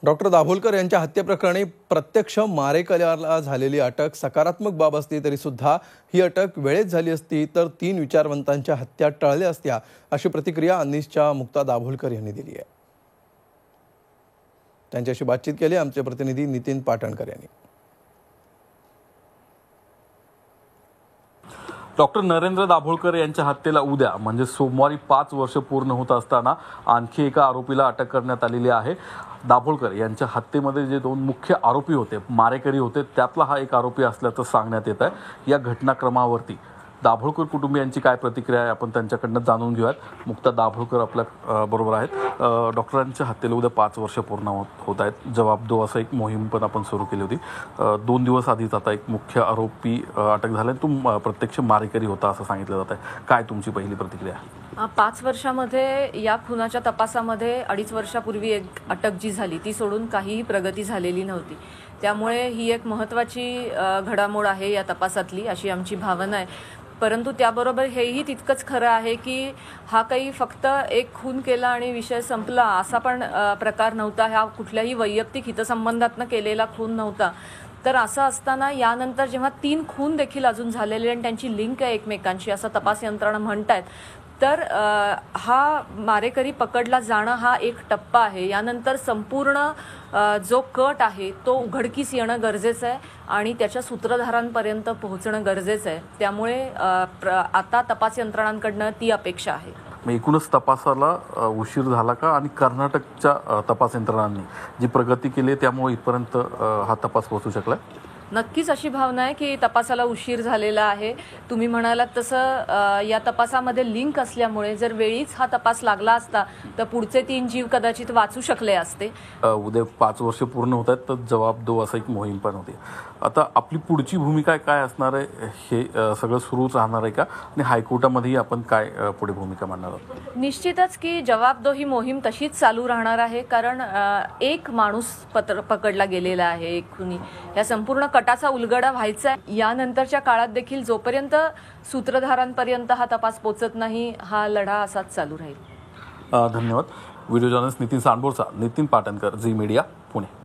Doctor Dabholkar यांच्या हत्येप्रकरणी प्रत्यक्ष मारेकऱ्याला झालेली अटक सकारात्मक बाब असली तरी सुद्धा ही अटक वेळेत झाली असती तर 3 विचारवंतांच्या हत्या टळल्या असत्या, अशी प्रतिक्रिया अंनिसच्या मुक्ता दाभोलकर यांनी दिली आहे। त्यांच्याशी बातचीत केली आमचे प्रतिनिधी नितीन पाटणकर यांनी। डॉक्टर नरेंद्र दाभोलकर यांच्या हत्येला उद्या म्हणजे सोमवारी 5 वर्ष पूर्ण होत असताना आणखी एका आरोपीला अटक करण्यात आलेली आहे। दाभोलकर यांच्या हत्येमध्ये जे 2 मुख्य आरोपी होते, मारेकरी होते, त्यातला हा एक आरोपी असल्याचं सांगण्यात येत आहे। या घटनाक्रमावरती दाभोलकर कुटुंबियांची काय प्रतिक्रिया आहे आपण त्यांच्याकडनं जाणून घेऊयात। मुक्ता दाभोलकर आपल्या बरोबर आहेत। डॉक्टरांच्या हत्येला उद्या 5 वर्ष पूर्ण होत आहेत। जवाब दो असं एक मोहीम पण आपण सुरू केली होती। 2 दिवस आधीच आता एक मुख्य आरोपी अटक झाला, तो प्रत्यक्ष मारेकरी होता असं सांगितलं जात आहे। काय तुमची पहिली प्रतिक्रिया? 5 वर्षामध्ये या खुनाच्या तपासामध्ये 2.5 वर्षापूर्वी एक अटक जी झाली ती सोडून काहीही प्रगती झालेली नव्हती। त्यामुळे ही एक महत्त्वाची घडामोड आहे या तपासातली, अशी आमची भावना आहे। परंतु त्याबरोबर हेही तितकंच खरं आहे की हा काही फक्त एक खून केला आणि विषय संपला असा पण प्रकार नव्हता। हा कुठल्याही वैयक्तिक हितसंबंधातनं केलेला खून नव्हता। तर असं असताना यानंतर जेव्हा 3 खून देखील अजून झालेले आणि त्यांची लिंक आहे एकमेकांशी असं तपास यंत्रणा म्हणतायत, तर हा मारेकरी पकडला जाणं हा एक टप्पा आहे। यानंतर संपूर्ण जो कट आहे तो उघडकीस येणं गरजेचं आहे आणि त्याच्या सूत्रधारांपर्यंत पोहोचणं गरजेचं आहे। त्यामुळे आता तपास यंत्रणांकडनं ती अपेक्षा आहे। एकूणच तपासाला उशीर झाला का आणि कर्नाटकच्या तपास यंत्रणांनी जी प्रगती केली त्यामुळे इथपर्यंत हा तपास पोहोचू शकला? नक्कीच अशी भावना आहे की तपासाला उशीर झालेला आहे। तुम्ही म्हणालात तसं या तपासामध्ये लिंक असल्यामुळे जर वेळीच हा तपास लागला असता तर पुढचे 3 जीव कदाचित वाचू शकले असते। उद्या 5 वर्ष पूर्ण होत आहेत तर जवाब दो असं एक मोहीम पण होती। आता आपली पुढची भूमिका काय असणार आहे, हे सगळं सुरूच राहणार आहे का आणि हायकोर्टामध्येही आपण काय पुढे भूमिका मांडणार आहोत? निश्चितच की जवाब दो ही मोहीम तशीच चालू राहणार आहे, कारण एक माणूस पकडला गेलेला आहे, एक खुनी। या संपूर्ण कटाचा उलगडा व्हायचा आहे। यानंतरच्या काळात देखील जोपर्यंत सूत्रधारांपर्यंत हा तपास पोचत नाही हा लढा असाच चालू राहील। धन्यवाद। व्हिडिओ जर्नलिस्ट नितीन सांडबोरचा, नितीन पाटणकर, झी मीडिया, पुणे।